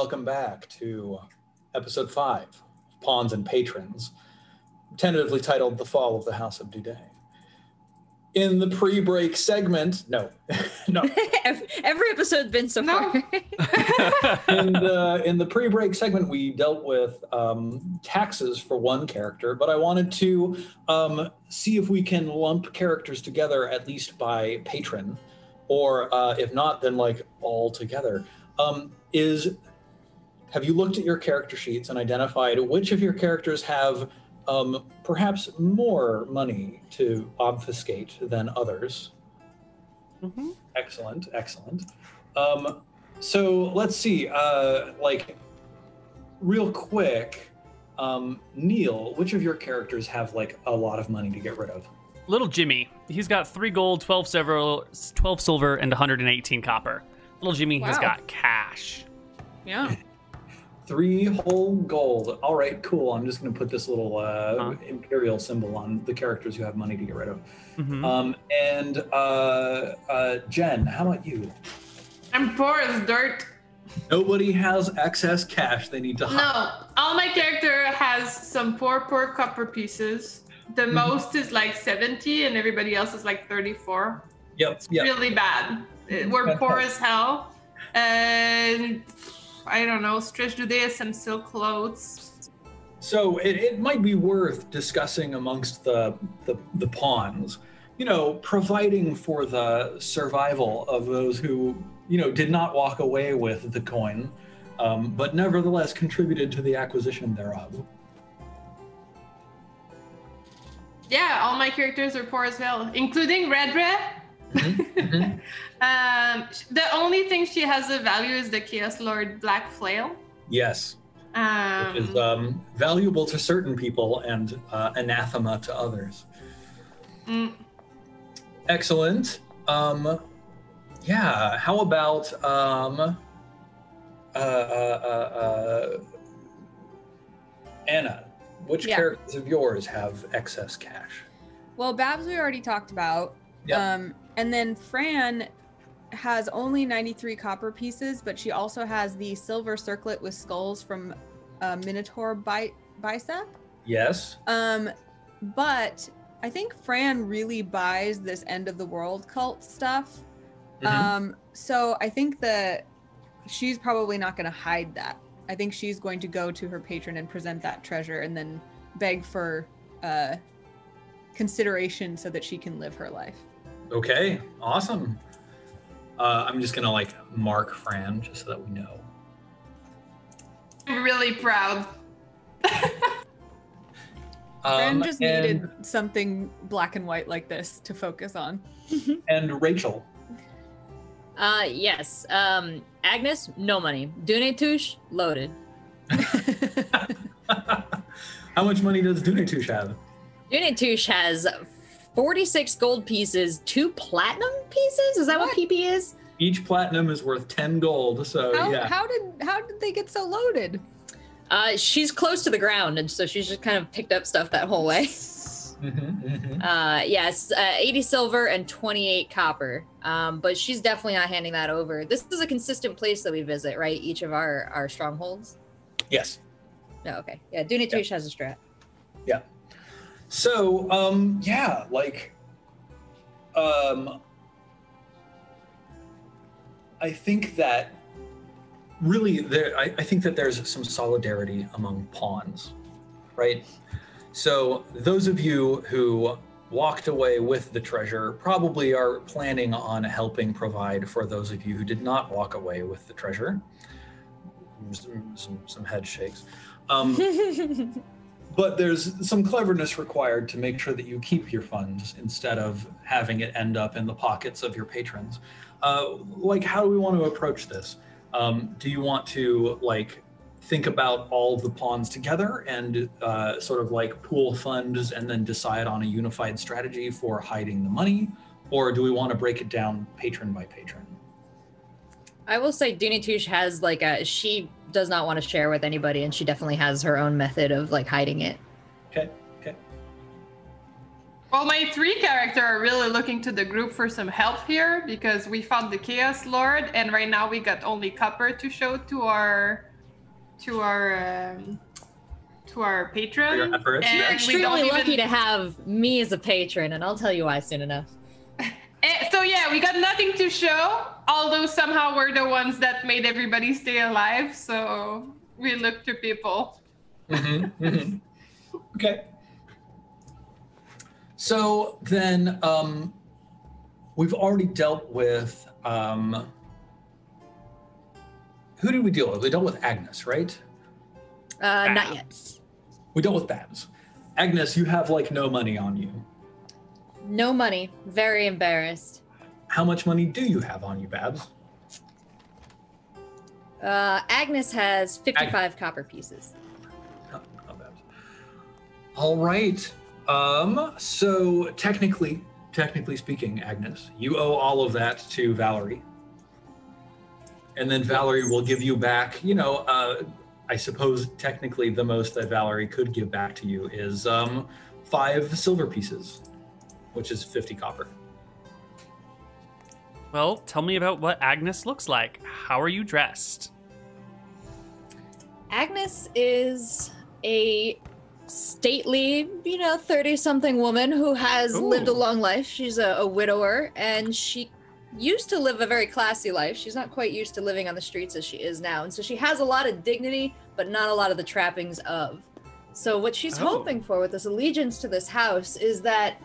welcome back to episode 5 of Pawns and Patrons, tentatively titled The Fall of the House of Dudet. In the pre-break segment, no. Every episode's been so far. In the pre-break segment, we dealt with taxes for one character, but I wanted to see if we can lump characters together at least by patron, or if not, then like all together. Have you looked at your character sheets and identified which of your characters have perhaps more money to obfuscate than others? Mm-hmm. Excellent. So let's see, like real quick, Neil, which of your characters have like a lot of money to get rid of? Little Jimmy, he's got 3 gold, 12 silver, and 118 copper. Little Jimmy has got cash. Yeah. 3 whole gold. All right, cool. I'm just going to put this little imperial symbol on the characters who have money to get rid of. Mm-hmm. Jen, how about you? I'm poor as dirt. Nobody has excess cash they need to hide. No, all my character has some poor copper pieces. The most is like 70 and everybody else is like 34. Yep. Really bad. We're poor as hell. And I don't know, stretch do they have some silk clothes? So it might be worth discussing amongst the pawns, you know, providing for the survival of those who, you know, did not walk away with the coin, but nevertheless contributed to the acquisition thereof. Yeah, all my characters are poor as hell, including Red Red. Mm-hmm. The only thing she has of value is the Chaos Lord Black Flail. Yes. It is valuable to certain people and anathema to others. Excellent. Yeah, how about Anna? Which characters of yours have excess cash? Well, Babs we already talked about. Yep. And then Fran has only 93 copper pieces, but she also has the silver circlet with skulls from Minotaur Bicep. Yes. But I think Fran really buys this end of the world cult stuff. So I think that she's probably not going to hide that. I think she's going to go to her patron and present that treasure and then beg for consideration so that she can live her life. Okay, awesome. I'm just gonna like mark Fran just so that we know. I'm really proud. Fran just needed something black and white like this to focus on. And Rachel. Yes. Agnes, no money. Dunetouche, loaded. How much money does Dunetouche have? Dunetouche has 46 gold pieces, 2 platinum pieces? Is that what PP is? Each platinum is worth 10 gold, so yeah. How did they get so loaded? She's close to the ground, and so she's just kind of picked up stuff that whole way. Yes, 80 silver and 28 copper. But she's definitely not handing that over. This is a consistent place that we visit, right? Each of our strongholds? Yes. Oh, okay. Yeah, Dunetouche has a strat. Yeah. So, yeah, like, I think that really I think that there's some solidarity among pawns, right? So those of you who walked away with the treasure probably are planning on helping provide for those of you who did not walk away with the treasure. Some head shakes. But there's some cleverness required to make sure that you keep your funds instead of having it end up in the pockets of your patrons. Like, how do we want to approach this? Do you want to, like, think about all the pawns together and sort of, like, pool funds and then decide on a unified strategy for hiding the money? Or do we want to break it down patron by patron? I will say Dunetouche has, like, she does not want to share with anybody, and she definitely has her own method of, like, hiding it. Okay. Well, my 3 characters are really looking to the group for some help here because we found the Chaos Lord, and right now we got only copper to show to our patron. Your efforts, and yeah. You're we extremely don't lucky even- to have me as a patron, and I'll tell you why soon enough. So yeah, we got nothing to show, although somehow we're the ones that made everybody stay alive, so we look to people. Okay. So then we've already dealt with, who did we deal with? We dealt with Agnes, right? Not yet. We dealt with Babs. Agnes, you have like no money on you. No money. Very embarrassed. How much money do you have on you, Babs? Agnes has 55 copper pieces. Oh, Babs. All right. So technically speaking, Agnes, you owe all of that to Valerie. And then Valerie will give you back, I suppose technically the most that Valerie could give back to you is 5 silver pieces, which is 50 copper. Well, tell me about what Agnes looks like. How are you dressed? Agnes is a stately, 30-something woman who has lived a long life. She's a widower, and she used to live a very classy life. She's not quite used to living on the streets as she is now. And so she has a lot of dignity, but not a lot of the trappings of. So what she's hoping for with this allegiance to this house is that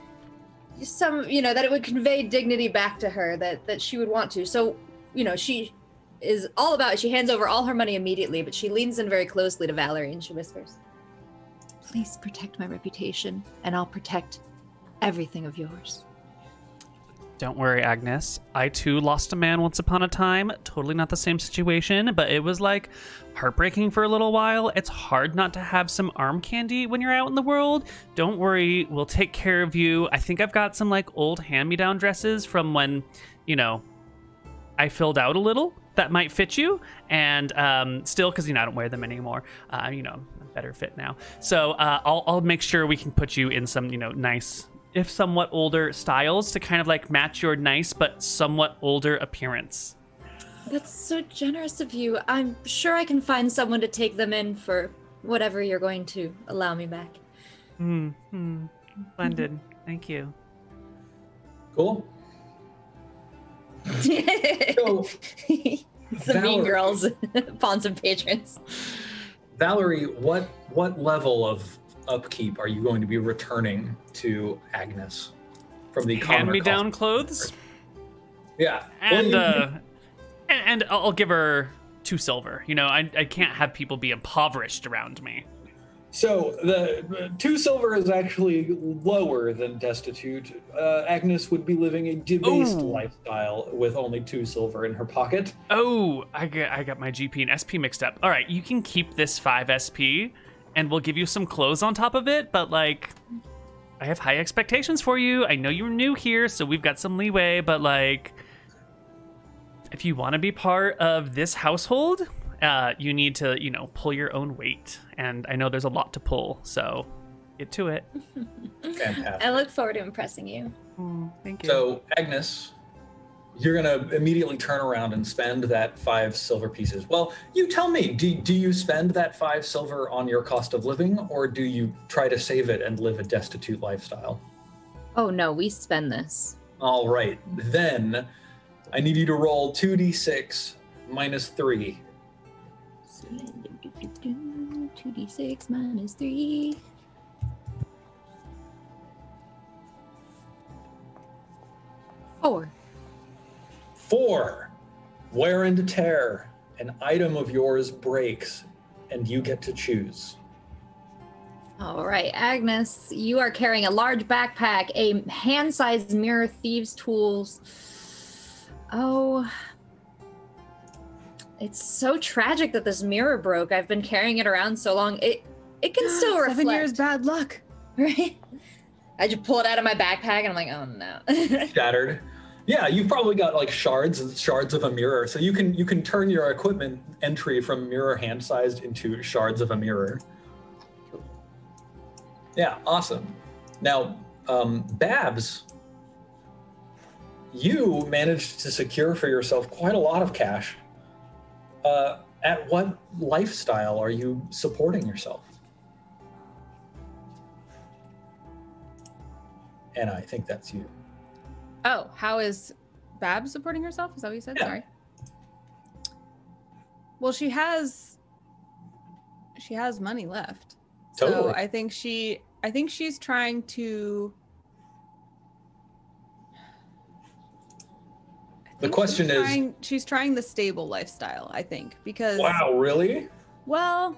that it would convey dignity back to her, that she would want to. So, she is all about, she hands over all her money immediately, but she leans in very closely to Valerie and she whispers, "Please protect my reputation, and I'll protect everything of yours." Don't worry, Agnes. I too lost a man once upon a time. Totally not the same situation, but it was like heartbreaking for a little while. It's hard not to have some arm candy when you're out in the world. Don't worry, we'll take care of you. I think I've got some like old hand-me-down dresses from when, I filled out a little that might fit you. And still, because, I don't wear them anymore. I'm better fit now. So I'll make sure we can put you in some, nice, if somewhat older styles to kind of like match your nice but somewhat older appearance. That's so generous of you. I'm sure I can find someone to take them in for whatever you're going to allow me back. Splendid. Thank you. Cool. So, The Mean Girls, pawns and patrons. Valerie, what level of upkeep are you going to be returning to Agnes from the hand-me-down clothes? Yeah. And I'll give her 2 silver. I can't have people be impoverished around me. So the 2 silver is actually lower than destitute. Agnes would be living a debased lifestyle with only 2 silver in her pocket. Oh, I got my GP and SP mixed up. All right, you can keep this 5 SP, and we'll give you some clothes on top of it, but like, I have high expectations for you. I know you're new here, so we've got some leeway, but like, if you want to be part of this household, you need to, pull your own weight. And I know there's a lot to pull, so get to it. Fantastic. I look forward to impressing you. Thank you. So, Agnes, you're going to immediately turn around and spend that 5 silver pieces. Well, you tell me, do you spend that 5 silver on your cost of living, or do you try to save it and live a destitute lifestyle? Oh no, we spend this. All right, then I need you to roll 2d6 minus 3. 2d6 minus 3. 4. 4. Wear and tear. An item of yours breaks, and you get to choose. All right, Agnes, you are carrying a large backpack, a hand-sized mirror, thieves' tools. Oh, it's so tragic that this mirror broke. I've been carrying it around so long. It can still reflect. 7 years bad luck. Right? I just pull it out of my backpack and I'm like, oh no. Shattered. Yeah, you've probably got like shards of a mirror. So you can turn your equipment entry from mirror hand-sized into shards of a mirror. Yeah, awesome. Now, Babs, you managed to secure for yourself quite a lot of cash. At what lifestyle are you supporting yourself? Anna, I think that's you. Oh, how is Babs supporting herself? Is that what you said? Yeah. Sorry. Well, she has money left. Totally. So I think she's trying to. The question is, she's trying the stable lifestyle, I think, because wow, really? well,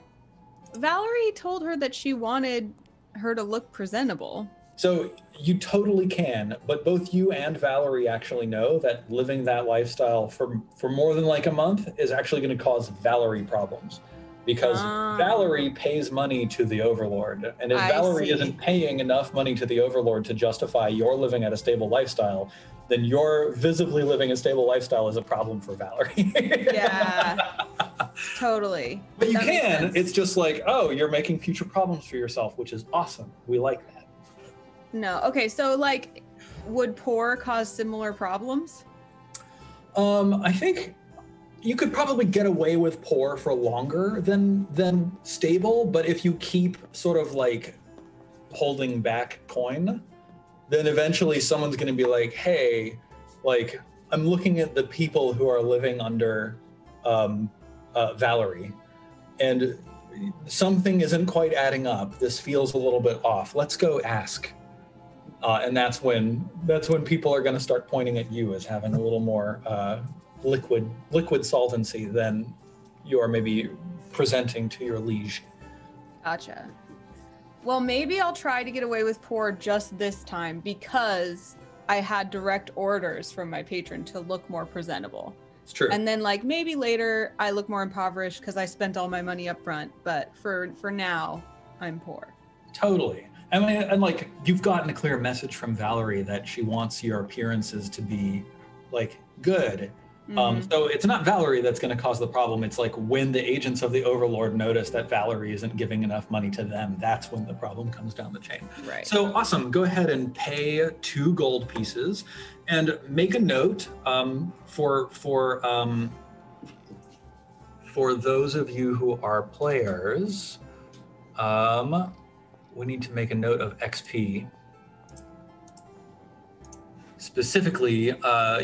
Valerie told her that she wanted her to look presentable. So you totally can, but both you and Valerie actually know that living that lifestyle for more than like a month is actually going to cause Valerie problems, because Valerie pays money to the Overlord, and if Valerie isn't paying enough money to the Overlord to justify your living at a stable lifestyle, then your visibly living a stable lifestyle is a problem for Valerie. Yeah, totally. But you can. It's just like, oh, you're making future problems for yourself, which is awesome. We like that. No. Okay, so like, would poor cause similar problems? I think you could probably get away with poor for longer than stable, but if you keep sort of like holding back coin, then eventually someone's going to be like, hey, like, I'm looking at the people who are living under Valerie, and something isn't quite adding up. This feels a little bit off. Let's go ask. And that's when people are going to start pointing at you as having a little more liquid solvency than you are maybe presenting to your liege. Gotcha. Well, maybe I'll try to get away with poor just this time because I had direct orders from my patron to look more presentable. It's true. And then like maybe later I look more impoverished because I spent all my money up front. But for now, I'm poor. Totally. I mean, and like you've gotten a clear message from Valerie that she wants your appearances to be like good. So it's not Valerie that's going to cause the problem. It's like when the agents of the Overlord notice that Valerie isn't giving enough money to them, that's when the problem comes down the chain. Right. So awesome. Go ahead and pay 2 gold pieces and make a note for those of you who are players. We need to make a note of XP. Specifically,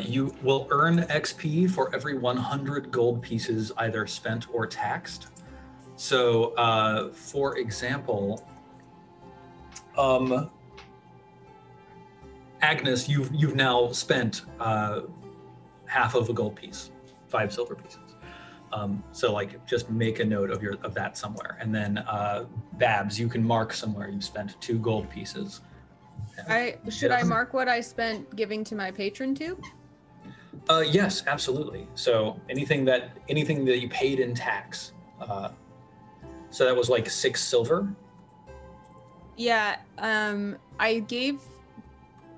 you will earn XP for every 100 gold pieces either spent or taxed. So, for example, Agnes, you've now spent half of a gold piece, 5 silver pieces. So, like, just make a note of that somewhere, and then Babs, you can mark somewhere you've spent 2 gold pieces. Should I mark what I spent giving to my patron too? Yes, absolutely. So anything that you paid in tax. So that was like 6 silver. Yeah. I gave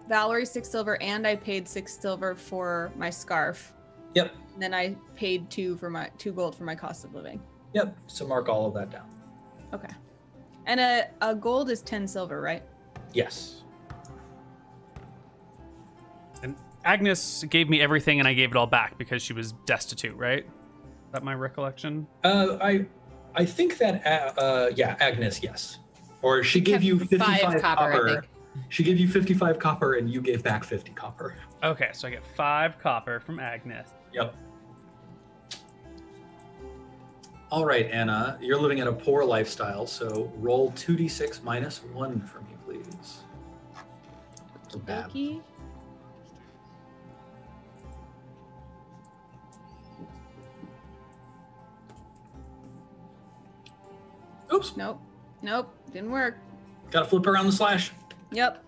Valerie 6 silver, and I paid 6 silver for my scarf. Yep. And then I paid 2 gold for my cost of living. Yep. So mark all of that down. Okay. And a gold is 10 silver, right? Yes. And Agnes gave me everything, and I gave it all back because she was destitute, right? Is that my recollection? I think that Agnes, yes. Or she gave you 55 copper. I think. She gave you 55 copper, and you gave back 50 copper. Okay, so I get 5 copper from Agnes. Yep. All right, Anna, you're living in a poor lifestyle, so roll 2d6 minus 1 for me, please. For Bab. Okey. Oops. Nope. Didn't work. Gotta flip around the slash. Yep.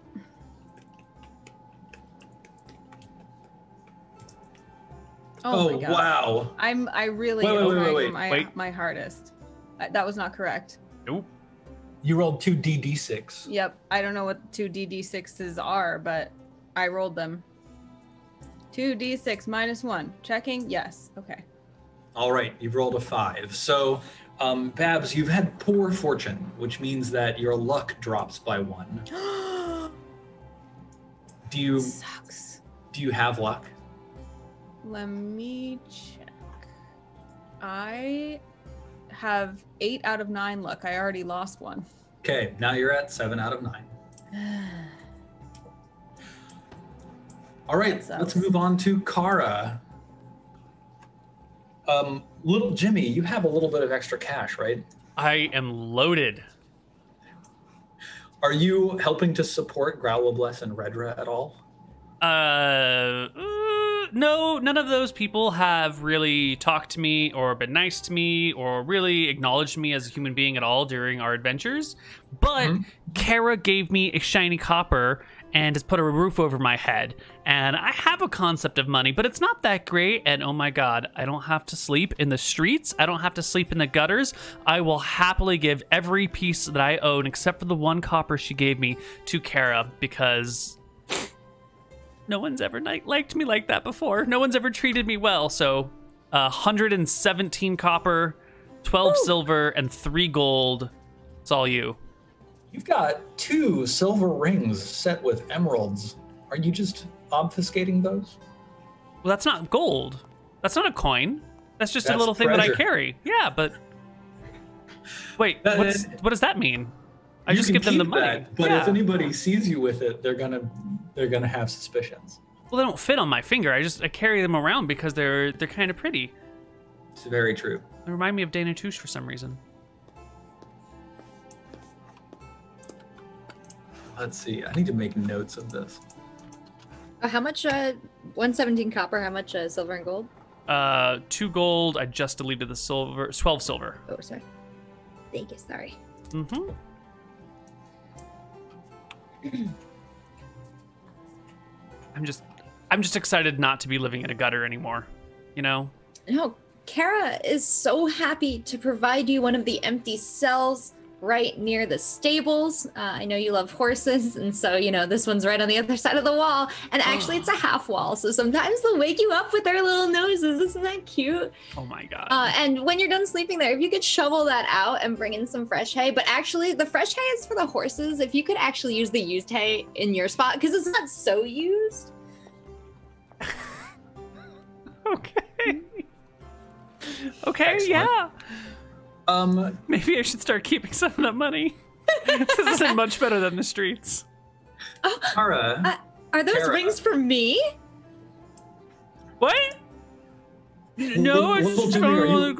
Oh, my God. wow. I really Wait. my hardest. That was not correct. Nope. You rolled 2 DD6. Yep. I don't know what 2 DD6s are, but I rolled them. 2d6 minus 1. Checking? Yes. Okay. All right, you've rolled a 5. So, Babs, you've had poor fortune, which means that your luck drops by 1. Sucks. Do you have luck? Let me check. I have 8 out of 9 luck. I already lost one. Okay, now you're at 7 out of 9. All right, let's move on to Kara. Little Jimmy, you have a little bit of extra cash, right? I am loaded. Are you helping to support Growlbless and Redra at all? No, none of those people have really talked to me or been nice to me or really acknowledged me as a human being at all during our adventures. But Kara gave me a shiny copper and has put a roof over my head. And I have a concept of money, but it's not that great. And oh my God, I don't have to sleep in the streets. I don't have to sleep in the gutters. I will happily give every piece that I own, except for the 1 copper she gave me, to Kara, because no one's ever liked me like that before. No one's ever treated me well. So 117 copper, 12 silver, and 3 gold. It's all you. You've got 2 silver rings set with emeralds. Are you just obfuscating those? Well, that's not gold. That's not a coin. That's just a little thing treasure. that I carry. Yeah, but wait, what does that mean? I just give them the money. That, but if anybody sees you with it, they're gonna have suspicions. Well, they don't fit on my finger. I carry them around because they're kind of pretty. It's very true. They remind me of Dana Touche for some reason. Let's see. I need to make notes of this. How much? 117 copper. How much silver and gold? 2 gold. I just deleted the silver. 12 silver. Oh, sorry. Thank you. Sorry. Mm-hmm. I'm just excited not to be living in a gutter anymore. You know? No, Kara is so happy to provide you one of the empty cells right near the stables. I know you love horses, and so, you know, this one's right on the other side of the wall. And actually, it's a half wall, so sometimes they'll wake you up with their little noses. Isn't that cute? Oh my God. And when you're done sleeping there, if you could shovel that out and bring in some fresh hay, but actually, the fresh hay is for the horses. If you could actually use the used hay in your spot, because it's not so used. Okay. Okay, Excellent. yeah. Maybe I should start keeping some of that money. This isn't much better than the streets. Oh, Kara. are those rings for me? What? No, I just Jimmy,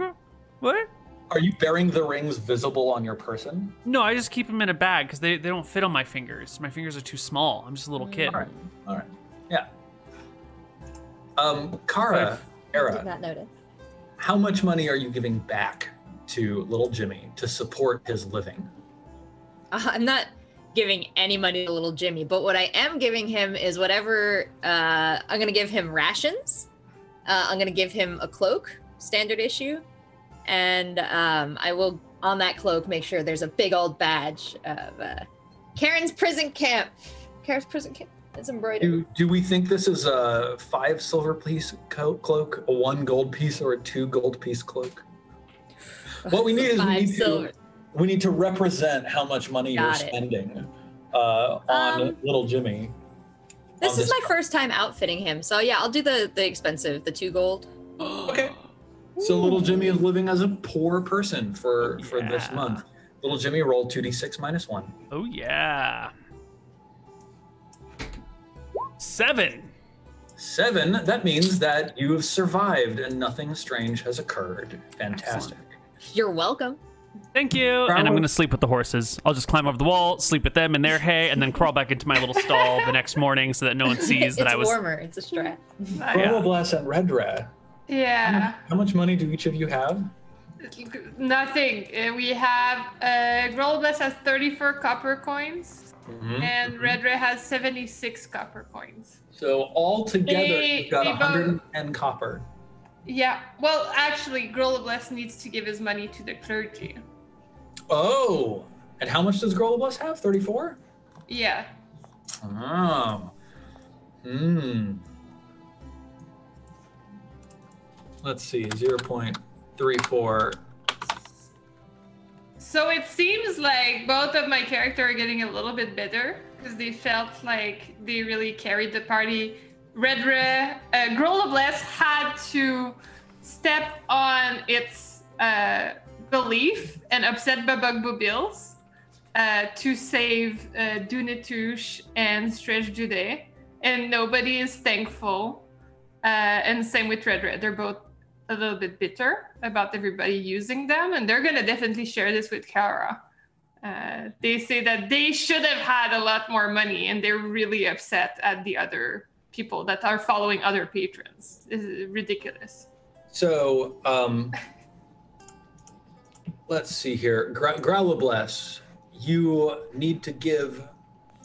What? Are you bearing the rings visible on your person? No, I just keep them in a bag because they don't fit on my fingers. My fingers are too small. I'm just a little kid. All right. Yeah. Kara, Did not notice. how much money are you giving back to little Jimmy to support his living? I'm not giving any money to little Jimmy, but what I am giving him is whatever. I'm going to give him rations. I'm going to give him a cloak, standard issue. And I will, on that cloak, make sure there's a big old badge of Karen's prison camp. Karen's prison camp. It's embroidered. Do we think this is a 5 silver piece cloak, a 1 gold piece, or a 2 gold piece cloak? What we need is we need to represent how much money you're spending on little Jimmy. This is my first time outfitting him, so yeah, I'll do the expensive, the 2 gold. Okay. So little Jimmy is living as a poor person for this month. Little Jimmy rolled 2d6 minus 1. Oh yeah. 7. 7. That means that you have survived and nothing strange has occurred. Fantastic. Excellent. You're welcome. Thank you. And I'm going to sleep with the horses. I'll just climb over the wall, sleep with them in their hay, and then crawl back into my little stall the next morning so that no one sees that I was... It's warmer. It's a strap. Growlbless and Redra. Yeah. How much money do each of you have? Nothing. We have Growlbless has 34 copper coins, and Redra has 76 copper coins. So all together, you've got they 110 copper. Yeah. Well, actually, Growlbless needs to give his money to the clergy. Oh. And how much does Growlbless have? 34? Yeah. Oh. Let's see, 0.34. So it seems like both of my characters are getting a little bit bitter because they felt like they really carried the party. Growlbless had to step on its belief and upset Babug Bobils to save Dunetouche and Stretch Jude, and nobody is thankful. And same with Red Red. They're both a little bit bitter about everybody using them, and they're gonna definitely share this with Kara. They say that they should have had a lot more money, and they're really upset at the other people that are following other patrons. It's ridiculous. So, let's see here. Growlabless, you need to give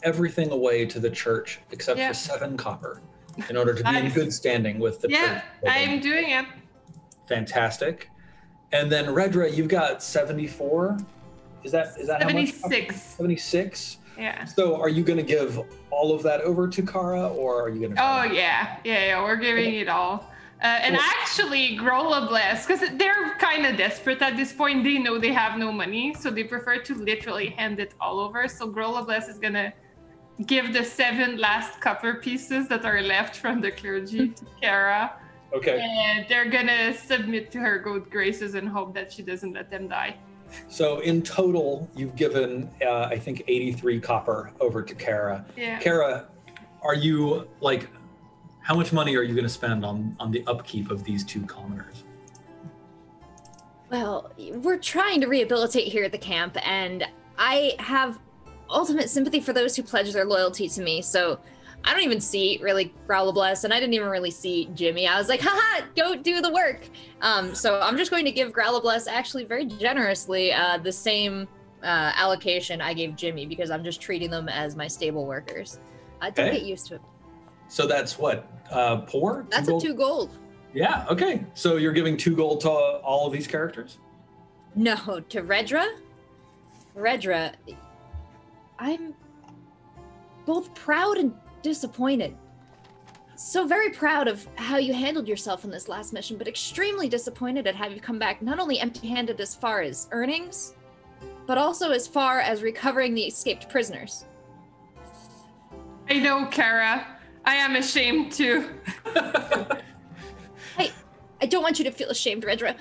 everything away to the church except for 7 copper in order to be in good standing with the church. Yeah, I'm doing it. Fantastic. And then Redra, you've got 74. Is that 76. how much? 76. Yeah. So are you going to give all of that over to Kara, or are you going to? Oh yeah. We're giving it all. And actually, Growlabless, because they're kind of desperate at this point. They know they have no money, so they prefer to literally hand it all over. So Growlabless is gonna give the 7 last copper pieces that are left from the clergy to Kara. Okay. And they're gonna submit to her good graces and hope that she doesn't let them die. So in total, you've given, I think, 83 copper over to Kara. Yeah. Kara, are you, like, how much money are you going to spend on the upkeep of these 2 commoners? Well, we're trying to rehabilitate here at the camp, and I have ultimate sympathy for those who pledge their loyalty to me, so I don't even see really Growlabless, and I didn't even really see Jimmy. I was like, haha, go do the work. So I'm just going to give Growlabless actually very generously the same allocation I gave Jimmy, because I'm just treating them as my stable workers. Don't get used to it. So that's what, poor? That's a 2 gold. Yeah, okay. So you're giving 2 gold to all of these characters? No, to Redra? Redra, I'm both proud and disappointed. So very proud of how you handled yourself in this last mission, but extremely disappointed at how you come back not only empty-handed as far as earnings, but also as far as recovering the escaped prisoners. I know, Kara. I am ashamed too. I don't want you to feel ashamed, Redra.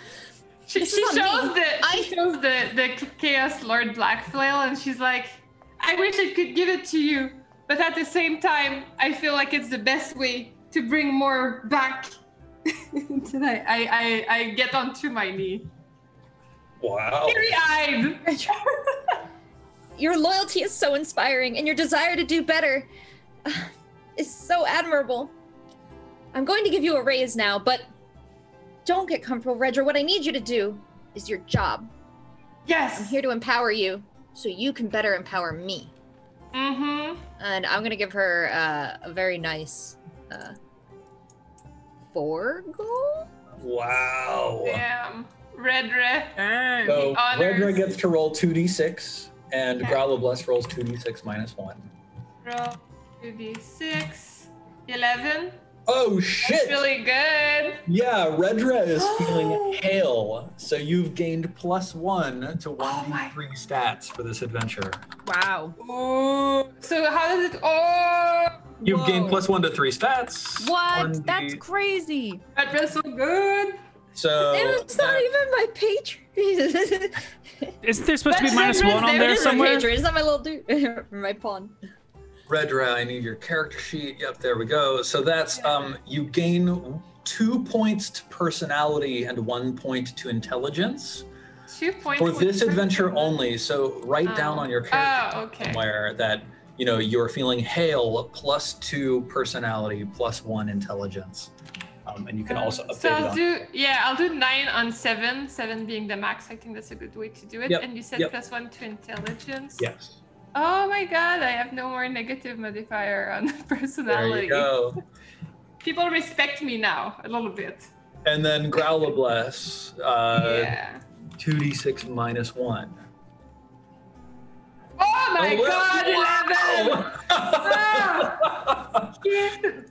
She shows the Chaos Lord Blackflail, and she's like, I wish I could give it to you, but at the same time, I feel like it's the best way to bring more back. Tonight, I get onto my knee. Wow. Teary-eyed. Your loyalty is so inspiring, and your desire to do better is so admirable. I'm going to give you a raise now, but don't get comfortable, Redra. What I need you to do is your job. Yes. I'm here to empower you so you can better empower me. Mm-hmm. And I'm going to give her a very nice 4 gold? Wow. Damn. Redra. So Redra gets to roll 2d6, and Growlabless rolls 2d6 minus 1. Roll 2d6. 11. Oh, shit! That's really good. Yeah, Redra is feeling hale, so you've gained +1 to 1d3 stats for this adventure. Wow. Oh. So how does it... Oh! You've gained +1 to 3 stats. What? That's crazy. That feels so good. So... It's not even my patron. Isn't there supposed to be -1 on there somewhere? It's not my little dude. My pawn. Redra, I need your character sheet. Yep, there we go. So that's, you gain 2 points to personality and 1 point to intelligence. 2 points. For this adventure only. So write down on your character sheet somewhere that, you know, you're feeling hale, +2 personality, +1 intelligence. And you can also update so I'll do 9 on 7. 7 being the max. I think that's a good way to do it. Yep. And you said +1 to intelligence. Yes. Oh my god, I have no more negative modifier on personality. There you go. People respect me now, a little bit. And then Growlabless, 2d6 minus 1. Oh my god, 11!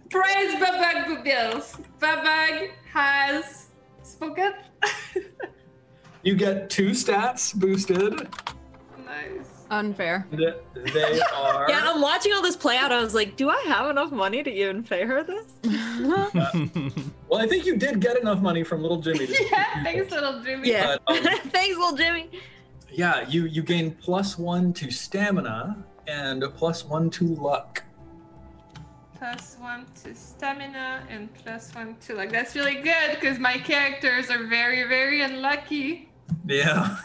Praise Babag Bubils. Babag has spoken. You get 2 stats boosted. Nice. Unfair. They are. Yeah, I'm watching all this play out. I was like, do I have enough money to even pay her this? Well, I think you did get enough money from little Jimmy. Yeah, thanks, little Jimmy. Yeah. But, Thanks, little Jimmy. yeah, you gain +1 to stamina and +1 to luck. +1 to stamina and +1 to luck. That's really good because my characters are very, very unlucky. Yeah.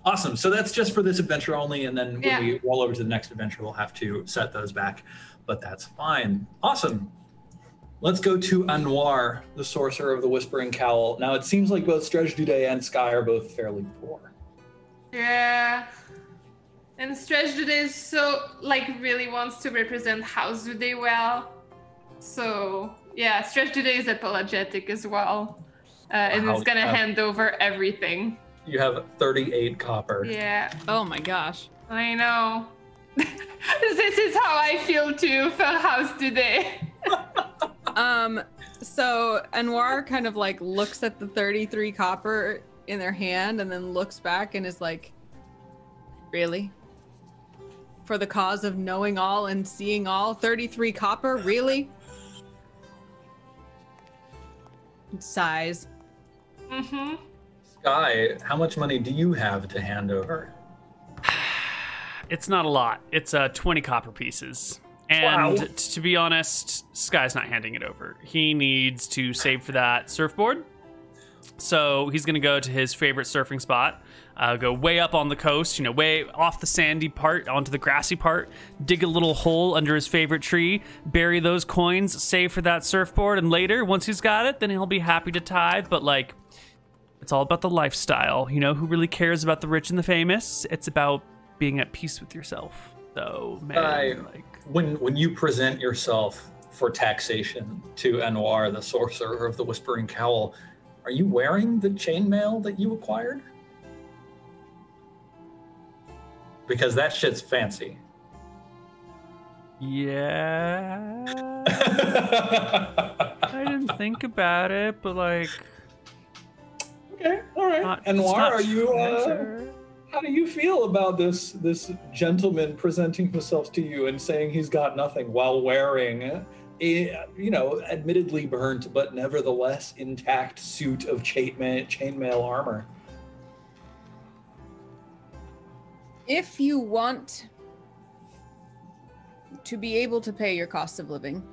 Awesome. So that's just for this adventure only, and then when we roll over to the next adventure, we'll have to set those back. But that's fine. Awesome. Let's go to Anwar, the sorcerer of the Whispering Cowl. Now, it seems like both Stretch Dudet and Sky are both fairly poor. Yeah. And Stretch Dudet is so, like, really wants to represent House Dudet well. So, yeah, Stretch Dudet is apologetic as well. And it's gonna hand over everything. You have 38 copper. Yeah. Oh my gosh. I know. This is how I feel too for House Dudet. So Anwar kind of like looks at the 33 copper in their hand and then looks back and is like, really? For the cause of knowing all and seeing all, 33 copper? Really? Sighs. Mm-hmm. Sky, how much money do you have to hand over? It's not a lot. It's 20 copper pieces. And to be honest, Sky's not handing it over. He needs to save for that surfboard. So he's going to go to his favorite surfing spot, go way up on the coast, you know, way off the sandy part onto the grassy part, dig a little hole under his favorite tree, bury those coins, save for that surfboard, and later, once he's got it, then he'll be happy to tithe. But like, it's all about the lifestyle. You know, who really cares about the rich and the famous? It's about being at peace with yourself. So, man, when you present yourself for taxation to Anwar, the sorcerer of the Whispering Cowl, are you wearing the chainmail that you acquired? Because that shit's fancy. Yeah. I didn't think about it, but like... Okay, all right. Anwar, are you... how do you feel about this gentleman presenting himself to you and saying he's got nothing while wearing a, you know, admittedly burnt but nevertheless intact suit of chainmail armor? If you want to be able to pay your cost of living,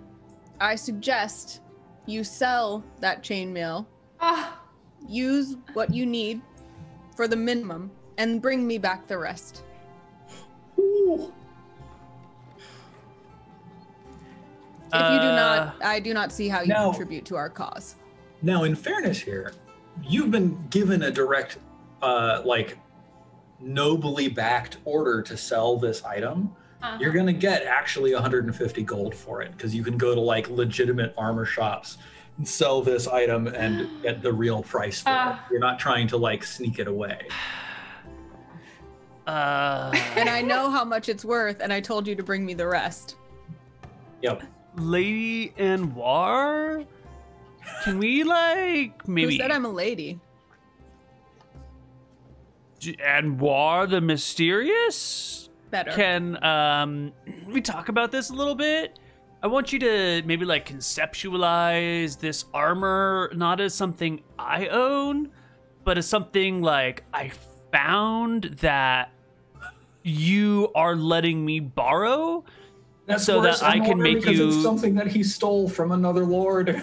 I suggest you sell that chainmail, use what you need for the minimum, and bring me back the rest. Ooh. If you do not, I do not see how you contribute to our cause. Now, in fairness here, you've been given a direct, like, nobly backed order to sell this item. You're going to get actually 150 gold for it, because you can go to, like, legitimate armor shops and sell this item and get the real price for it. You're not trying to, like, sneak it away. And I know how much it's worth, and I told you to bring me the rest. Yep. Lady Anwar? Can we, like, maybe... Who said I'm a lady? Anwar the Mysterious? Better. Can we talk about this a little bit? I want you to maybe, like, conceptualize this armor not as something I own, but as something, like, I found that you are letting me borrow. That's so that I can make you it's something that he stole from another lord.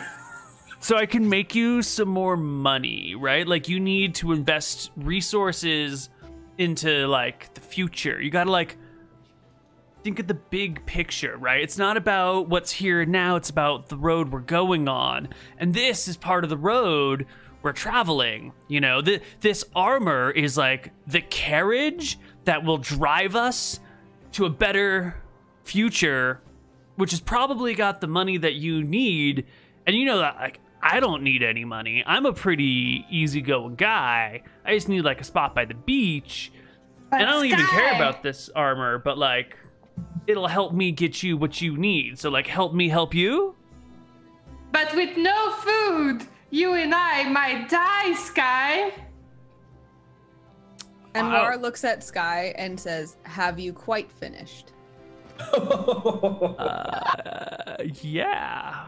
So I can make you some more money, right? Like, you need to invest resources into, like, the future. You gotta, like, think of the big picture, right? It's not about what's here now, it's about the road we're going on. And this is part of the road we're traveling. You know, this armor is like the carriage that will drive us to a better future, which has probably got the money that you need. And you know that, like, I don't need any money. I'm a pretty easygoing guy. I just need, like, a spot by the beach. But and I don't even care about this armor, but, like, it'll help me get you what you need. So, like, help me help you? But with no food, you and I might die, Sky. Anwar looks at Sky and says, "Have you quite finished?" Yeah.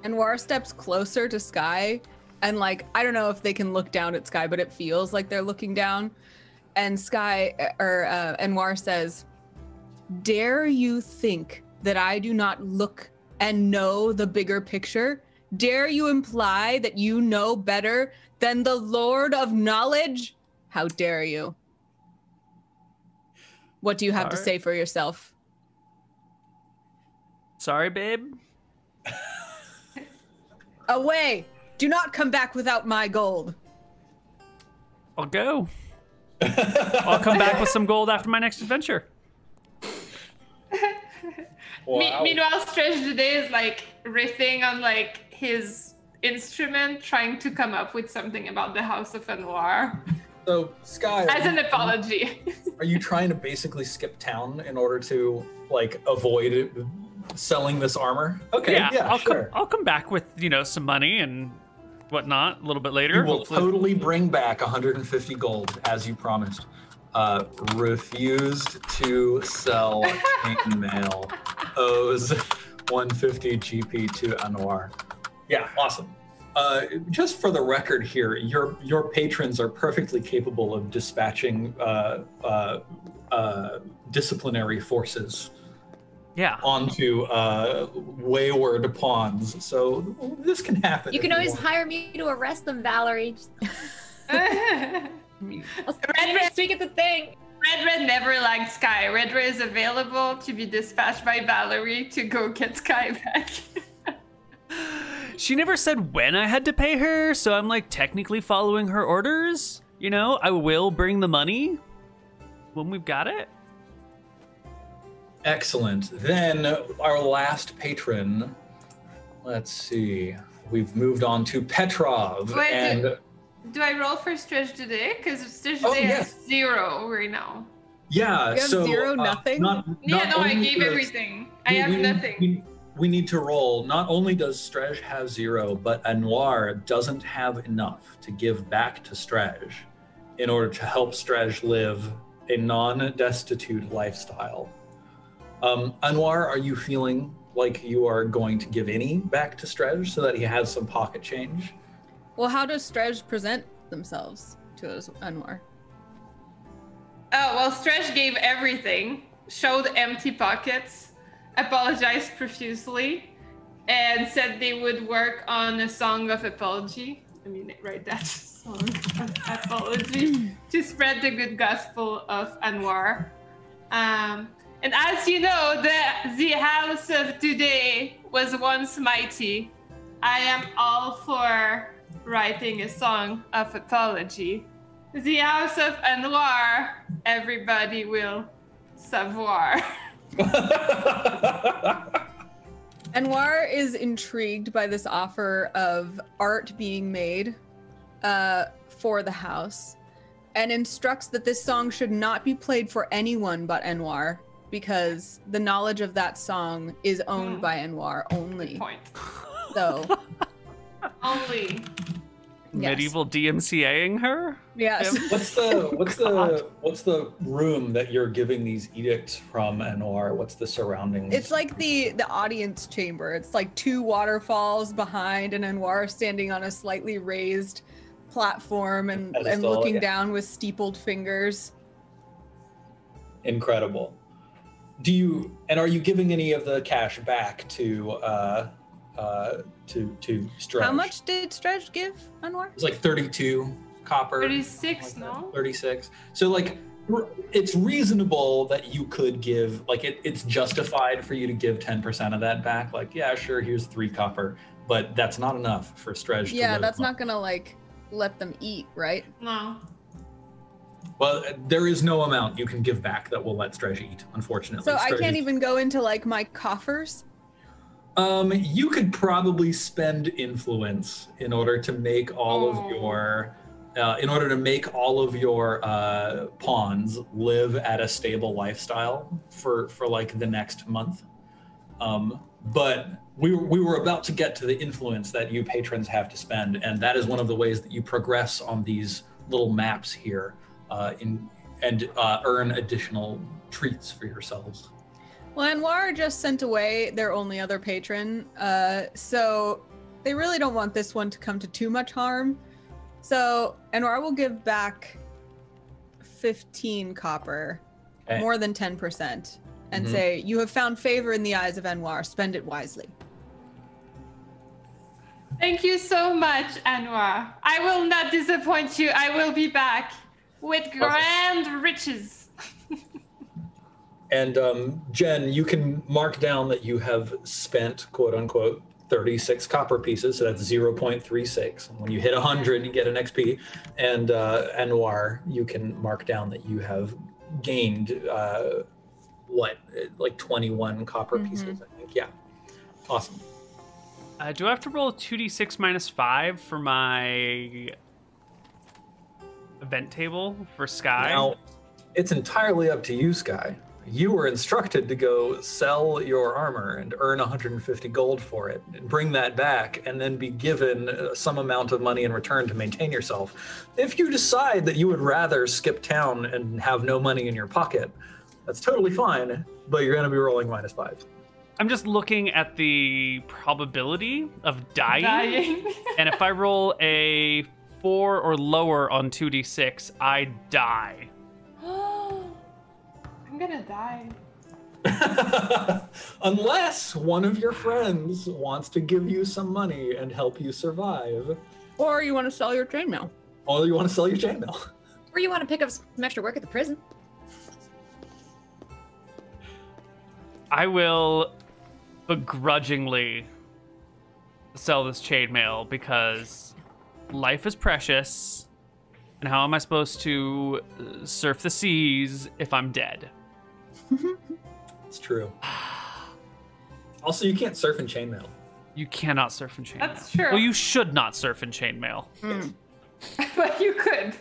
Anwar steps closer to Sky, and like, I don't know if they can look down at Sky, but it feels like they're looking down. And Anwar says, "Dare you think that I do not look and know the bigger picture? Dare you imply that you know better than the Lord of Knowledge? How dare you? What do you have to say for yourself?" Sorry, babe. "Away! Do not come back without my gold." I'll go. I'll come back with some gold after my next adventure. Wow. Meanwhile, Stretch today is like riffing on like his instrument, trying to come up with something about the House of Anwar So, Sky, as an apology. are you trying to basically skip town in order to like avoid selling this armor? Okay, yeah, sure. I'll come back with, some money and whatnot a little bit later. You will hopefully. totally bring back 150 gold as you promised. Refused to sell chainmail. Owes 150 GP to Anwar. Yeah, awesome. Just for the record here, your patrons are perfectly capable of dispatching disciplinary forces onto wayward pawns. So this can happen. You can always hire me to arrest them, Valerie. Red, speak at the thing. Red never liked Sky. Red is available to be dispatched by Valerie to go get Sky back. She never said when I had to pay her, so I'm like technically following her orders. I will bring the money when we've got it. Excellent. Then our last patron, let's see. We've moved on to Petrov. Wait, do I roll for Stretch today? Because Stretch today has 0 right now. Yeah, you have so 0, nothing? I gave everything. I have nothing. We need to roll. Not only does Stretch have 0, but Anwar doesn't have enough to give back to Stretch in order to help Stretch live a non-destitute lifestyle. Anwar, are you feeling like you are going to give any back to Stretch so that he has some pocket change? Well, how does Stretch present themselves to Anwar? Oh, well, Stretch gave everything, showed empty pockets, apologized profusely, and said they would work on a song of apology. Write that song of apology to spread the good gospel of Anwar. And as you know, the house of today was once mighty. I am all for writing a song of apology. The house of Anwar, everybody will savoir. Anwar is intrigued by this offer of art being made for the house and instructs that this song should not be played for anyone but Anwar because the knowledge of that song is owned by Anwar only. Good point. So only. Medieval DMCAing her? Yes. What's the room that you're giving these edicts from, Anwar? What's the surroundings? It's like the audience chamber. It's like 2 waterfalls behind and Anwar standing on a slightly raised platform and looking down with steepled fingers. Incredible. Are you giving any of the cash back to Stretch? How much did Stretch give, Anwar? It was like 32 copper. 36, no? 36. So like, it's reasonable that you could give, like it's justified for you to give 10% of that back. Like, yeah, sure, here's 3 copper, but that's not enough for Stretch to live that's on. not gonna like let them eat, right? No. Well, there is no amount you can give back that will let Stretch eat, unfortunately. So I Stretch can't even go into like my coffers? You could probably spend influence in order to make all of your pawns live at a stable lifestyle for like the next month. But we were about to get to the influence that you patrons have to spend, and that is one of the ways that you progress on these little maps here. and earn additional treats for yourselves. Well, Anwar just sent away their only other patron, so they really don't want this one to come to too much harm. So Anwar will give back 15 copper, more than 10%, and say, "You have found favor in the eyes of Anwar. Spend it wisely." Thank you so much, Anwar. I will not disappoint you. I will be back with grand riches. And Jen, you can mark down that you have spent, quote unquote, 36 copper pieces. So that's 0.36. And when you hit 100, you get an XP. And Anwar, you can mark down that you have gained, like 21 copper pieces, I think. Yeah. Awesome. Do I have to roll a 2d6 minus 5 for my event table for Sky? Now, it's entirely up to you, Sky. You were instructed to go sell your armor and earn 150 gold for it, and bring that back, and then be given some amount of money in return to maintain yourself. If you decide that you would rather skip town and have no money in your pocket, that's totally fine, but you're going to be rolling -5. I'm just looking at the probability of dying. And if I roll a 4 or lower on 2d6, I die. I'm gonna die. Unless one of your friends wants to give you some money and help you survive. Or you want to sell your chainmail. Or you want to sell your chainmail. Or you want to pick up some extra work at the prison. I will begrudgingly sell this chainmail because life is precious, and how am I supposed to surf the seas if I'm dead? It's true. Also, you can't surf in chainmail. You cannot surf in chainmail. That's true. Well, you should not surf in chainmail. But you could.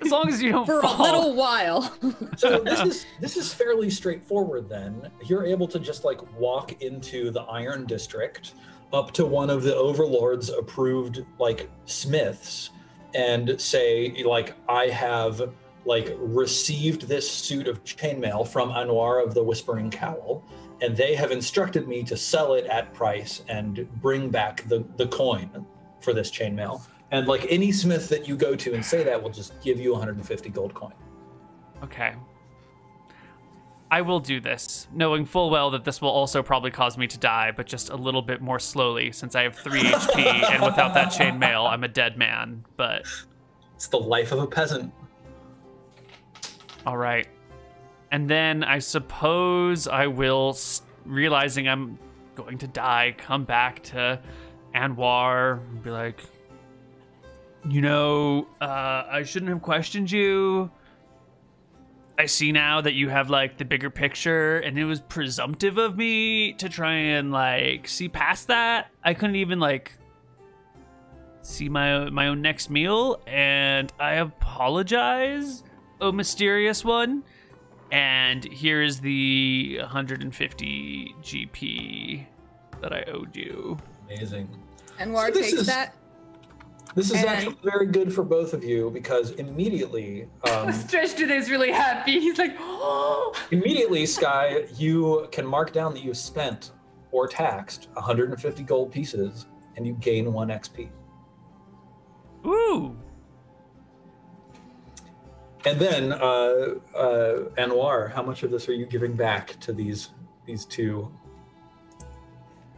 As long as you don't For fall. a little while. So this is fairly straightforward then. You're able to just like walk into the Iron District up to one of the Overlord's approved like smiths and say like, I have like received this suit of chainmail from Anwar of the Whispering Cowl, and they have instructed me to sell it at price and bring back the coin for this chainmail. And like any smith that you go to and say that will just give you 150 gold coin. Okay. I will do this, knowing full well that this will also probably cause me to die, but just a little bit more slowly since I have 3 HP, and without that chainmail, I'm a dead man. But it's the life of a peasant. All right. And then I suppose I will, realizing I'm going to die, come back to Anwar and be like, you know, I shouldn't have questioned you. I see now that you have like the bigger picture, and it was presumptive of me to try and like see past that. I couldn't even like see my own next meal, and I apologize, oh mysterious one. And here is the 150 GP that I owed you. Amazing. Anwar takes that. This is actually very good for both of you because immediately... Stretch today is really happy. He's like, oh! Immediately, Sky, you can mark down that you've spent or taxed 150 gold pieces and you gain 1 XP. Ooh! And then, Anwar, how much of this are you giving back to these 2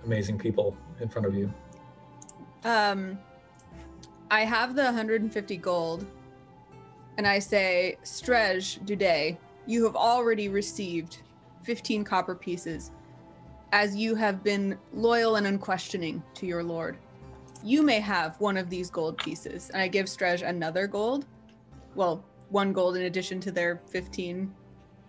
amazing people in front of you? I have the 150 gold, and I say, Strej Duday, you have already received 15 copper pieces, as you have been loyal and unquestioning to your lord. You may have one of these gold pieces, and I give Strej another gold. Well, 1 gold in addition to their 15.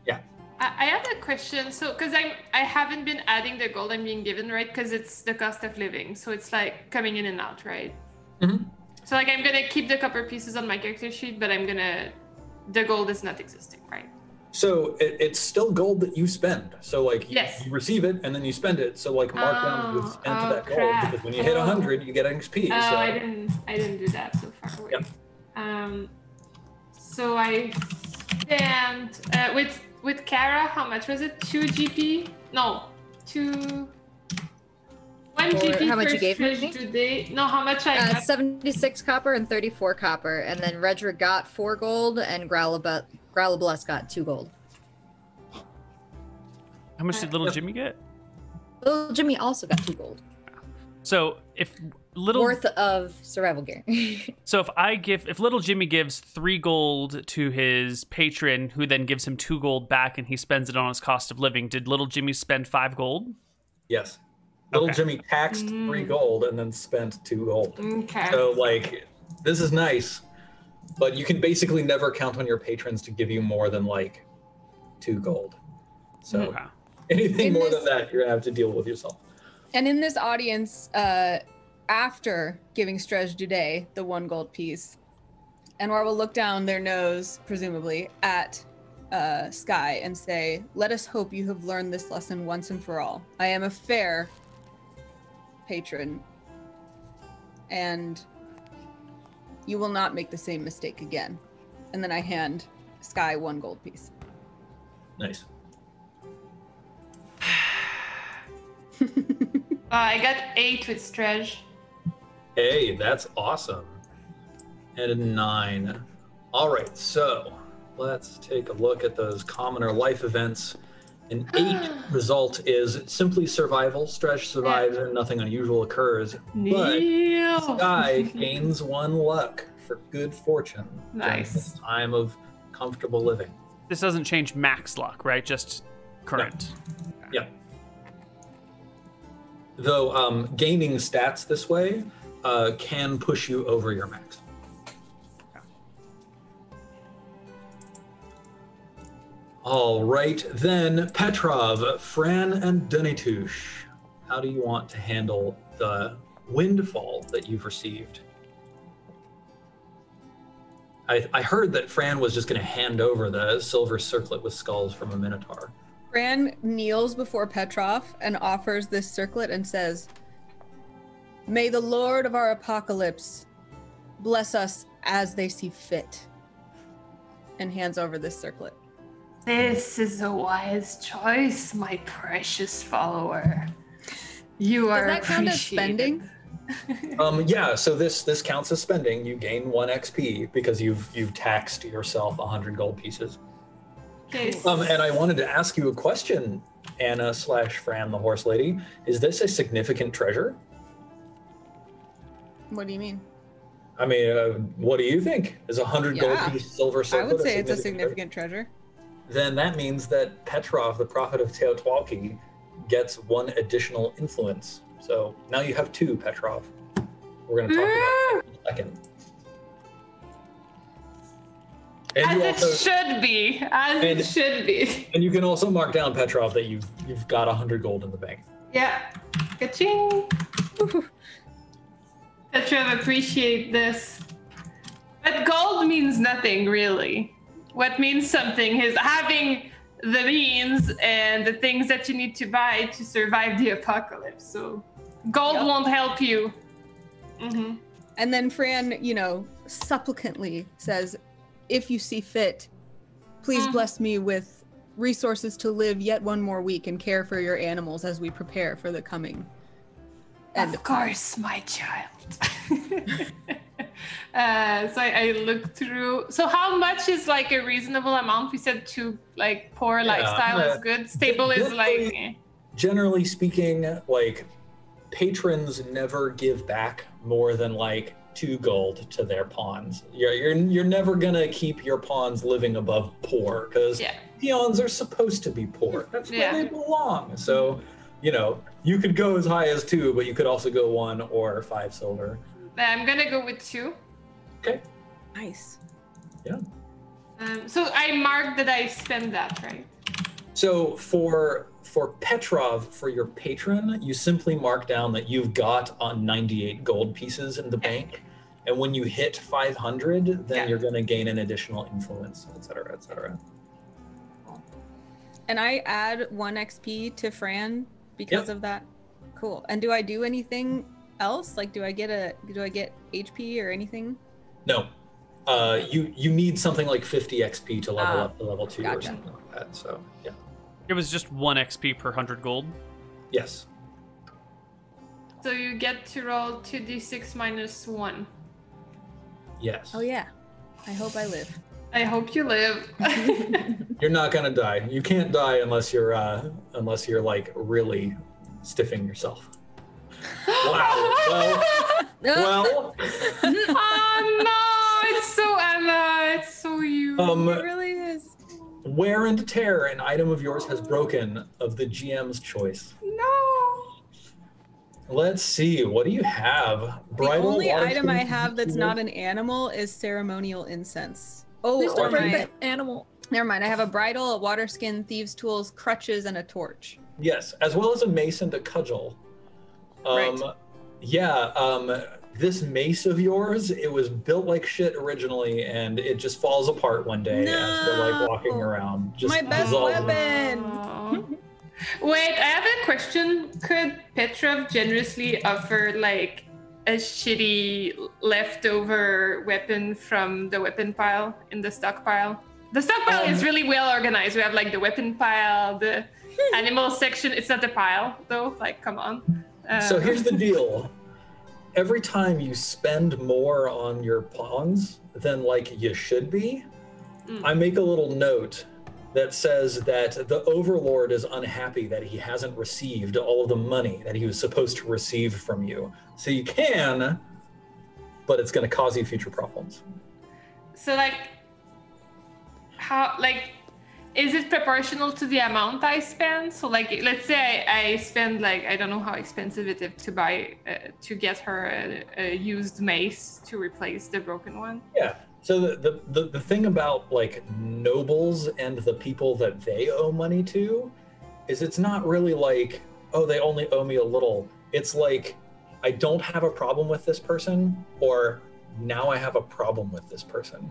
Yeah. I have a question. So, because I haven't been adding the gold I'm being given, right? Because it's the cost of living. So it's like coming in and out, right? Mm-hmm. So like I'm gonna keep the copper pieces on my character sheet, but the gold is not existing, right? So it's still gold that you spend. So like yes. you receive it and then you spend it. So like mark down that you've spent that gold because when you hit 100, you get XP. Oh, so. I didn't do that so far. Wait. Yep. So I spent with Kara. How much was it? 2 GP? No, 1 GP how much per you gave me? stretch today. No, how much I got? 76 copper and 34 copper, and then Redra got 4 gold, and Growlibus got 2 gold. How much did little Jimmy get? Little Jimmy also got 2 gold. So if little Worth of survival gear. So if little Jimmy gives 3 gold to his patron, who then gives him 2 gold back, and he spends it on his cost of living, did little Jimmy spend 5 gold? Yes. Little Okay. Jimmy taxed 3 gold and then spent 2 gold. Okay. So like, this is nice, but you can basically never count on your patrons to give you more than like 2 gold. So Okay. anything more than that, you're gonna have to deal with yourself. And in this audience, after giving Strej Dudet the 1 gold piece, Enwar will look down their nose, presumably, at Sky and say, "Let us hope you have learned this lesson once and for all. I am a fair patron, and you will not make the same mistake again." And then I hand Sky 1 gold piece. Nice. I got 8 with Strej. Hey, that's awesome. And a 9. All right, so let's take a look at those commoner life events. An 8 result is simply survival. Stretch survives and nothing unusual occurs. But Sky gains 1 luck for good fortune. during Nice. this time of comfortable living. This doesn't change max luck, right? Just current. Yeah. Though gaining stats this way can push you over your max. All right, then Petrov, Fran, and Dunitush. How do you want to handle the windfall that you've received? I heard that Fran was just going to hand over the silver circlet with skulls from a minotaur. Fran kneels before Petrov and offers this circlet and says, "May the Lord of our apocalypse bless us as they see fit," and hands over this circlet. This is a wise choice, my precious follower. You are Does that count as appreciated. spending? Yeah, so this counts as spending. You gain 1 XP because you've taxed yourself 100 gold pieces. Okay. And I wanted to ask you a question, Anna/Fran, the horse lady. Is this a significant treasure? What do you mean? I mean, what do you think? Is 100 gold Yeah, piece silver I circlet would say it's a treasure? significant treasure. Then that means that Petrov, the prophet of Teotihuacan, gets 1 additional influence. So now you have 2, Petrov. We're going to talk about that in a second. And As it should be. As it should be. And you can also mark down, Petrov, that you've got 100 gold in the bank. Yeah. Ka-ching. Petrov, appreciate this. But gold means nothing, really. What means something is having the means and the things that you need to buy to survive the apocalypse. So gold won't help you. Mm-hmm. And then Fran, supplicantly says, "If you see fit, please bless me with resources to live yet 1 more week and care for your animals as we prepare for the coming end Of course, my child." So I looked through. So how much is like a reasonable amount? We said 2, like poor lifestyle is good. Stable is like. Generally speaking, like patrons never give back more than like 2 gold to their pawns. You're never gonna keep your pawns living above poor because peons are supposed to be poor. That's where they belong. So, you could go as high as 2, but you could also go 1 or 5 silver. I'm gonna go with 2. Okay. Nice. Yeah. So I marked that I spend that, right? So for Petrov, for your patron, you simply mark down that you've got 98 gold pieces in the bank. And when you hit 500, then you're going to gain an additional influence, et cetera, et cetera. And I add 1 XP to Fran because of that. Cool. And do I do anything else? Like, do I get HP or anything? No. You need something like 50 XP to level up to level 2 or gotcha. something like that. So yeah. It was just 1 XP per 100 gold. Yes. So you get to roll 2d6 minus 1. Yes. Oh yeah. I hope I live. I hope you live. You're not gonna die. You can't die unless you're like really stiffing yourself. Wow. Well. Oh no! It's so Anna. It's so you. It really is. Wear and tear, an item of yours has broken of the GM's choice. No. Let's see. What do you have? The only large item I thing, have that's tool? not an animal is ceremonial incense. Oh, Please don't or bring my- the animal. never mind. I have a bridle, a water skin, thieves' tools, crutches, and a torch. Yes, as well as a mace and a cudgel. Right. Yeah. This mace of yours, it was built like shit originally, and it just falls apart one day as you're like walking No. around. Just My best dissolves. weapon. Oh. Wait, I have a question. Could Petrov generously offer like a shitty leftover weapon from the weapon pile in the stockpile? The stockpile is really well organized. We have like the weapon pile, the animal section. It's not a pile though. Like, come on. So here's the deal. Every time you spend more on your pawns than like you should be, I make a little note that says that the Overlord is unhappy that he hasn't received all of the money that he was supposed to receive from you. So you can, but it's going to cause you future problems. So like, how like, is it proportional to the amount I spend? So like, let's say I spend like, I don't know how expensive it is to buy, to get her a used mace to replace the broken one. Yeah. So the thing about like nobles and the people that they owe money to is it's not really like, oh, they only owe me a little. It's like, I don't have a problem with this person, or now I have a problem with this person.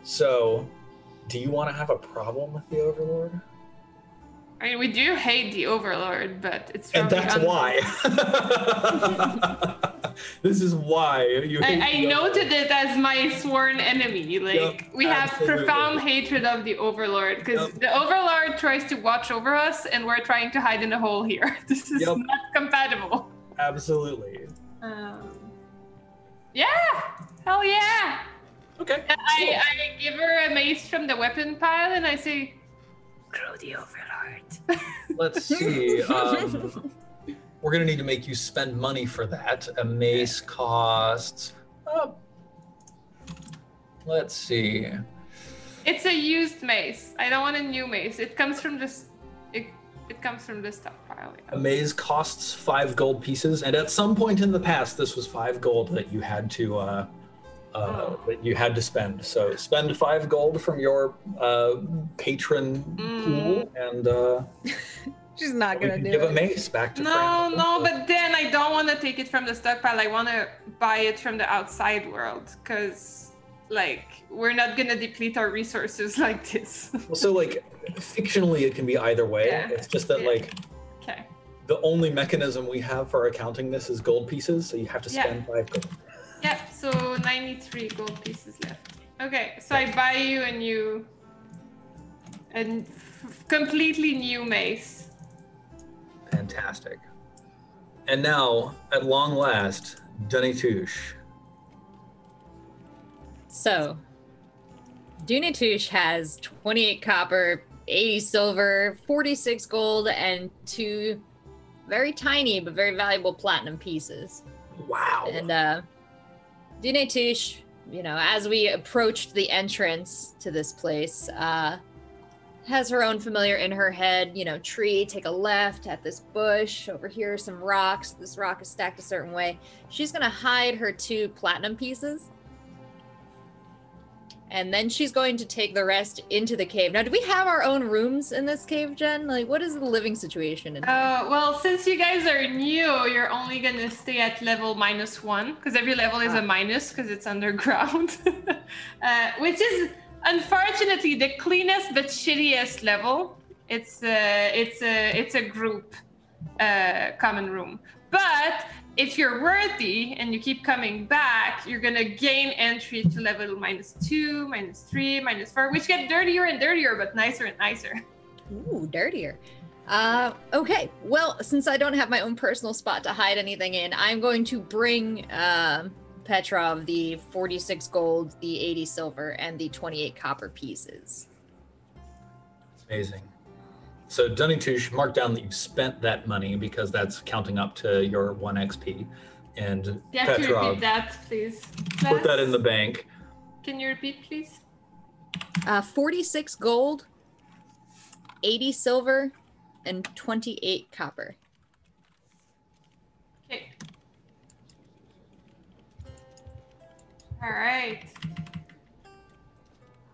So do you want to have a problem with the Overlord? I mean, we do hate the Overlord, but it's And probably that's why. This is why you hate I the noted it as my sworn enemy. Like, Yep, we have absolutely. profound hatred of the Overlord because Yep. the Overlord tries to watch over us, and we're trying to hide in a hole here. This is Yep. not compatible. Absolutely. Yeah, hell yeah. Okay. And I give her a mace from the weapon pile, and I say, "Grow the Overlord." Let's see. We're gonna need to make you spend money for that. A mace costs. Let's see. It's a used mace. I don't want a new mace. It comes from this. It comes from this stockpile. Yeah. A mace costs 5 gold pieces, and at some point in the past, this was 5 gold that you had to spend. So spend 5 gold from your patron pool, and She's not we gonna can do give it. a mace back to No, Fran. no, but then I don't want to take it from the stockpile. I want to buy it from the outside world because, like, we're not gonna deplete our resources like this. So, like, fictionally, it can be either way. Yeah. It's just that, Yeah. like, Okay. the only mechanism we have for accounting this is gold pieces, so you have to Yeah. spend 5 gold. Yeah. So 93 gold pieces left. Okay. So I buy you a completely new mace. Fantastic. And now, at long last, Dunitouche. So, Dunitouche has 28 copper, 80 silver, 46 gold, and 2 very tiny but very valuable platinum pieces. Wow. And Dunitouche, you know, as we approached the entrance to this place, has her own familiar in her head, you know, tree, take a left at this bush, over here some rocks, this rock is stacked a certain way. She's gonna hide her 2 platinum pieces. And then she's going to take the rest into the cave. Now, do we have our own rooms in this cave, Jen? Like, what is the living situation in here? Well, since you guys are new, you're only gonna stay at level -1 because every level is a minus because it's underground, which is unfortunately the cleanest but shittiest level. It's a group common room, but if you're worthy and you keep coming back, you're gonna gain entry to level -2, -3, -4, which get dirtier and dirtier, but nicer and nicer. Ooh, dirtier. Okay, well, since I don't have my own personal spot to hide anything in, I'm going to bring Petrov the 46 gold, the 80 silver, and the 28 copper pieces. Amazing. So Dunning-Touche, mark down that you've spent that money because that's counting up to your 1 XP. And You have to Petrov, repeat that, please. put that in the bank. Can you repeat, please? 46 gold, 80 silver, and 28 copper. Okay. All right.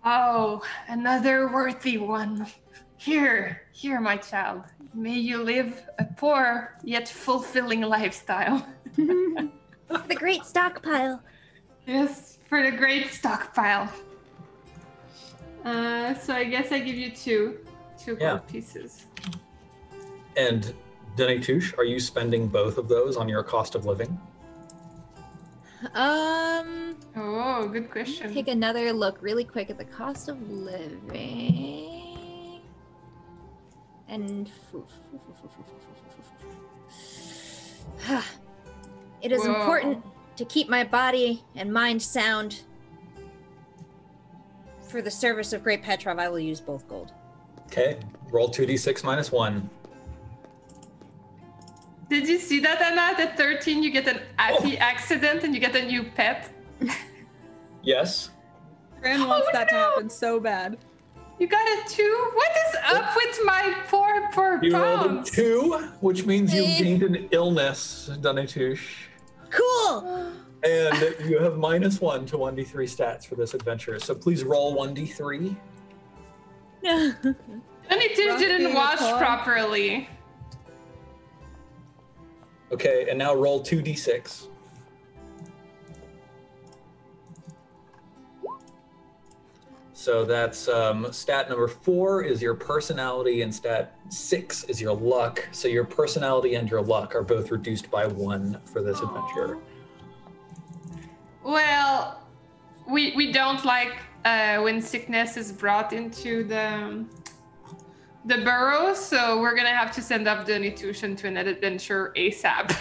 Oh, another worthy one. Here, my child. May you live a poor yet fulfilling lifestyle. The great stockpile. Yes, for the great stockpile. So I guess I give you two gold pieces. And Dunning-Touche, are you spending both of those on your cost of living? Oh, good question. Take another look really quick at the cost of living. And it is important to keep my body and mind sound. For the service of Great Petrov, I will use both gold. Okay, roll 2d6 minus 1. Did you see that, Anna? At 13, you get an happy accident and you get a new pet. Yes. Fran wants that to no! happen so bad. You got a 2? What is up with my poor You rolled a pounds? 2, which means you gained an illness, Dunning-Touche. Cool! And you have -1 to 1d3 stats for this adventure. So please roll 1d3. Dunning-Touche didn't wash properly. Okay, and now roll 2d6. So that's stat number 4 is your personality and stat 6 is your luck. So your personality and your luck are both reduced by 1 for this adventure. Well, we don't like when sickness is brought into the burrow, so we're gonna have to send up Dunning-Touche into an adventure ASAP.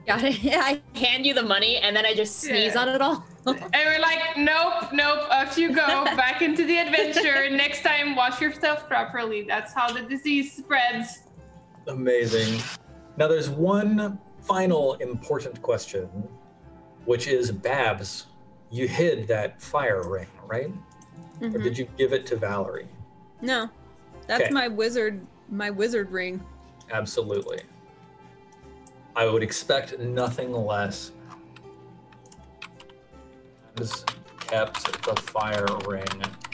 Got it. I hand you the money and then I just sneeze on it all. And we're like, nope, off you go, back into the adventure. Next time, wash yourself properly. That's how the disease spreads. Amazing. Now there's one final important question, which is Babs, you hid that fire ring, right? Mm-hmm. Or did you give it to Valerie? No, that's Okay. my wizard ring. Absolutely. I would expect nothing less. Babs kept the fire ring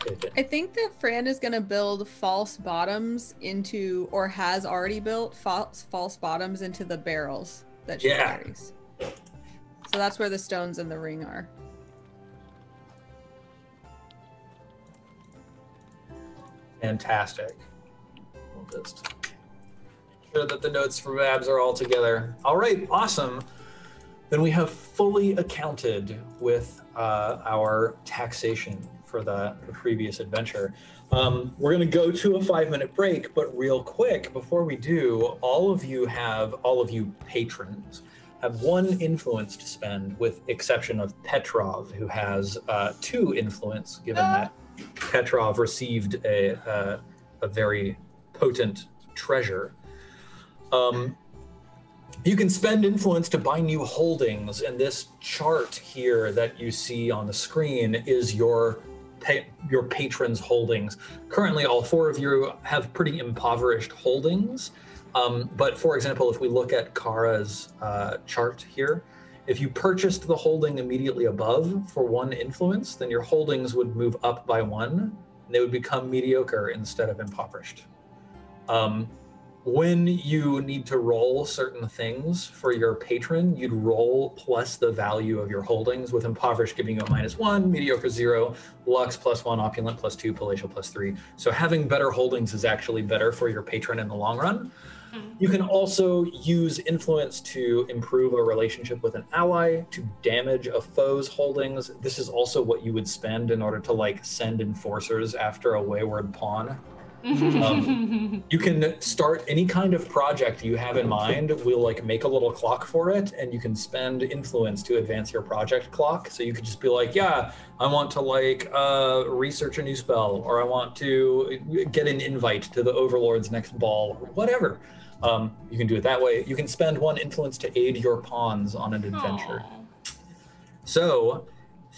hidden. I think that Fran is gonna build false bottoms into, or has already built false bottoms into the barrels that she carries. So that's where the stones in the ring are. Fantastic. We'll just make sure that the notes from Babs are all together. All right, awesome. Then we have fully accounted with our taxation for the previous adventure. We're going to go to a 5-minute break, but real quick, before we do, all of you patrons have 1 influence to spend, with exception of Petrov, who has 2 influence, given that Petrov received a very potent treasure. You can spend influence to buy new holdings, and this chart here that you see on the screen is your patrons' holdings. Currently, all 4 of you have pretty impoverished holdings. But for example, if we look at Kara's chart here, if you purchased the holding immediately above for 1 influence, then your holdings would move up by 1, and they would become mediocre instead of impoverished. when you need to roll certain things for your patron, you'd roll plus the value of your holdings, with Impoverished giving you a -1, Mediocre 0, Lux +1, Opulent +2, Palatial +3. So having better holdings is actually better for your patron in the long run. You can also use influence to improve a relationship with an ally, to damage a foe's holdings. This is also what you would spend in order to like send enforcers after a wayward pawn. You can start any kind of project you have in mind. We'll like make a little clock for it, and you can spend influence to advance your project clock. So you could just be like, yeah, I want to like research a new spell, or I want to get an invite to the Overlord's next ball, or whatever. You can do it that way. You can spend 1 influence to aid your pawns on an adventure. Aww. So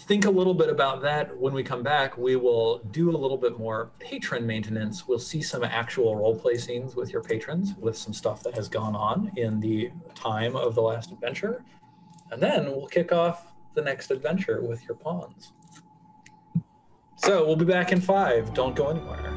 think a little bit about that. When we come back, we will do a little bit more patron maintenance. We'll see some actual roleplay scenes with your patrons, with some stuff that has gone on in the time of the last adventure. And then we'll kick off the next adventure with your pawns. So we'll be back in 5. Don't go anywhere.